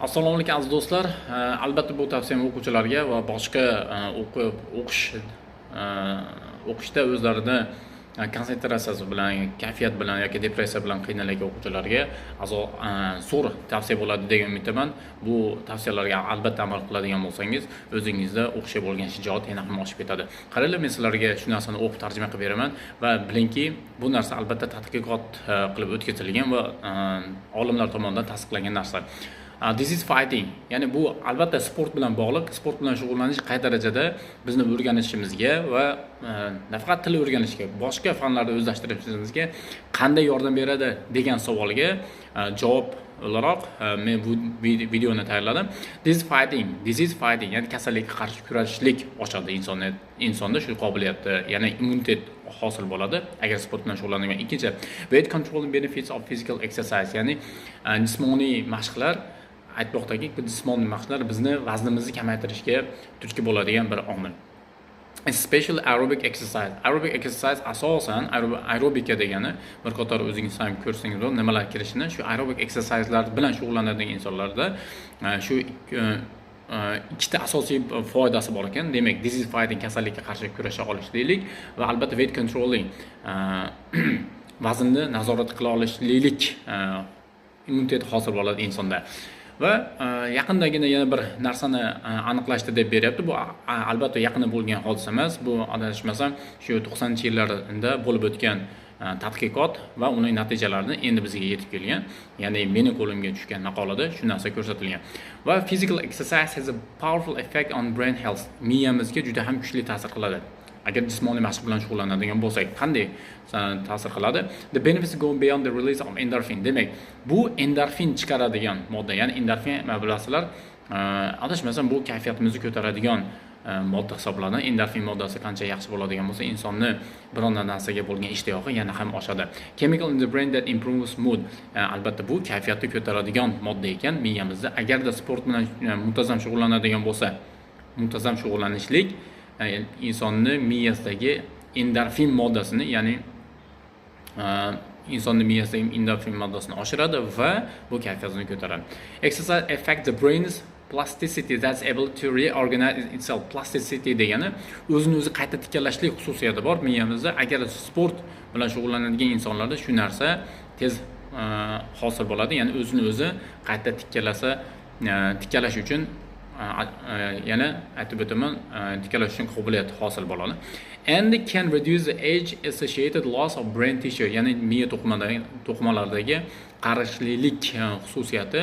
Assalomu alaykum aziz do'stlar. Albatta bu tavsiyam o'quvchilarga va boshqa o'qishda o'zlarini konsentratsiyasi bilan, kayfiyat bilan yoki depressiya bilan qiynalgan o'quvchilarga zo'r tavsiya bo'ladi degan umiddaman. Bu tavsiyalarga albatta amal qiladigan bo'lsangiz, o'zingizda o'qishga bo'lgan shijoat yana ham oshib ketadi. Qaranglar, men sizlarga shu narsani o'qib tarjima qilib beraman va bilingki, bu narsa albatta tadqiqot qilib o'tkazilgan va olimlar tomonidan tasdiqlangan narsa. This is fighting. Ya'ni bu albatta sport bilan bog'liq. Sport bilan shug'ullanish qay darajada bizni o'rganishimizga va nafaqat til o'rganishga, boshqa fanlarni o'zlashtirishimizga qanday yordam beradi degan savolga javob o'laroq men bu videoni tayyorladim. This is fighting. Ya'ni kasallikka qarshi kurashishlik ochadi insonda shu qobiliyatni, ya'ni immunitet hosil bo'ladi agar sport bilan shug'ullangan. Ikkinchi, weight controlling benefits of physical exercise. Ya'ni jismoniy mashqlar aytmoqdaki, jismoniy mashqlar bizni vaznimizni kamaytirishga turtki bo'ladigan bir omil. Special aerobic exercise. Aerobic exercise asosan aerobika degani bir qator o'zingiz ham ko'rsangiz bo'ladi nimalar kirishini. Shu aerobic exerciselar bilan shug'ullanadigan insonlarda shu ikkita asosiy foydasi bor ekan. Demak, this is fighting, kasallikka qarshi kurasha olishlik va albatta weight controlling, vaznni nazorat qila olishlik immunitet hosil bo'ladi insonda. Va yaqindagina yana bir narsani aniqlashdi deb beryapti. Bu albatta yaqinda bo'lgan hodisa emas. Bu adashmasam shu 90-yillarda bo'lib o'tgan tadqiqot va uning natijalarini endi bizga yetib kelgan. Ya'ni meni qo'limga tushgan maqolada shu narsa ko'rsatilgan. Va physical exercise has a powerful effect on brain health. Miyamizga juda ham kuchli ta'sir qiladi. Agar jismoniy mashq bilan shug'ullanadigan bo'lsak, qanday ta'sir qiladi? The benefits go beyond the release of endorphin. Demak, bu endorfin chiqaradigan modda, ya'ni endorfin bilasizlar, adashmasam bu kayfiyatimizni ko'taradigan modda hisoblanadi. Endorfin moddasi qancha yaxshi bo'ladigan bo'lsa, insonni biron narsaga bo'lgan ishtiyoqi yana ham oshadi. Chemical in the brain that improves mood. Albatta bu kayfiyatni ko'taradigan modda ekan miyamizda. Agarda sport bilan muntazam shug'ullanadigan bo'lsa, muntazam shug'ullanishlik insonni miyasidagi endorfin moddasini, ya'ni insonni miyasidagi endorfin moddasini oshiradi va bu kayfiyatni ko'taradi. Exercise affects the brain's plasticity that's able to reorganize itself. Plasticity degani o'zini o'zi qayta tiklashlik xususiyati bor miyamizda. Agar sport bilan shug'ullanadigan insonlarda shu narsa tez hosil bo'ladi, ya'ni o'zini o'zi qayta tikkalash uchun yana aytib o'taman, tikkalash uchun qobiliyat hosil bo'ladi. And can reduce the age associated loss of brain tissue, ya'ni miya to'qimalaridagi qarishlilik xususiyati